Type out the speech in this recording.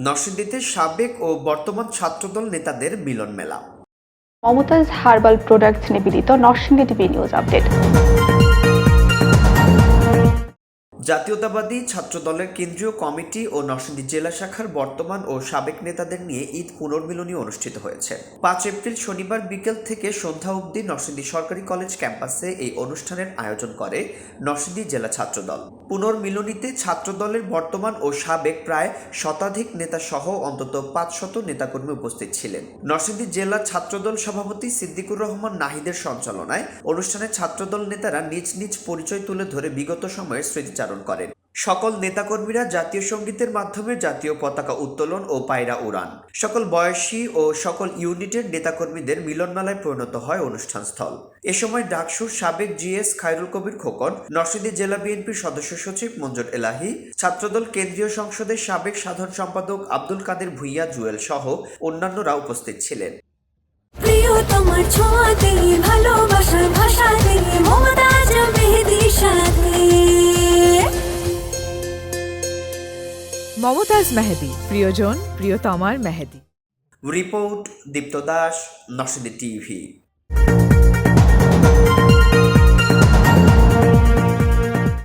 নরসিংদীতে সাবেক ও বর্তমান ছাত্রদল নেতাদের মিলন মেলা। মমতাজ হার্বাল প্রোডাক্টস নিবেদিত নরসিংদী টিভি নিউজ আপডেট। জাতীয়তাবাদী ছাত্রদলের কেন্দ্রীয় কমিটি ও নরসিংদী জেলা শাখার বর্তমান ও সাবেক নেতাদের নিয়ে ঈদ পুনর্মিলনী অনুষ্ঠিত হয়েছে। 5 এপ্রিল শনিবার বিকেল থেকে সন্ধ্যা অবধি নরসিংদী সরকারি কলেজ ক্যাম্পাসে এই অনুষ্ঠানের আয়োজন করে নরসিংদী জেলা ছাত্রদল। পুনর্মিলনীতে ছাত্রদলের বর্তমান ও সাবেক প্রায় শতাধিক নেতা সহ অন্তত 500 নেতাকর্মী উপস্থিত ছিলেন। নরসিংদী জেলা ছাত্রদল সভাপতি সিদ্দিকুর রহমান নাহিদের সঞ্চালনায় অনুষ্ঠানে ছাত্রদল নেতারা নিজ নিজ পরিচয় তুলে ধরে বিগত সময়ের স্মৃতিচারণ করেন। সকল নেতাকর্মীরা জাতীয় সঙ্গীতের মাধ্যমে জাতীয় পতাকা উত্তোলন ও পায়রা উড়ান। সকল বয়সী ও সকল ইউনিটের নেতাকর্মীদের মিলনমেলায় পরিণত হয় অনুষ্ঠানস্থল। এ সময় ডাকসুর সাবেক জিএস খায়রুল কবির খোকন, নরসিংদী জেলা বিএনপির সদস্য সচিব মঞ্জুর এলাহি, ছাত্রদল কেন্দ্রীয় সংসদের সাবেক সাধারণ সম্পাদক আব্দুল কাদের ভুইয়া জুয়েল সহ অন্যান্যরা উপস্থিত ছিলেন। প্রিয় তোমার ছোঁয়াতে ভালোবাসার ভাষাতে মমতাজ মেহেদীর সাথে। মমতাজ মেহেদী, প্রিয়জন প্রিয়তমার মেহেদী। রিপোর্ট দীপ্ত দাস, নরসিংদী টিভি।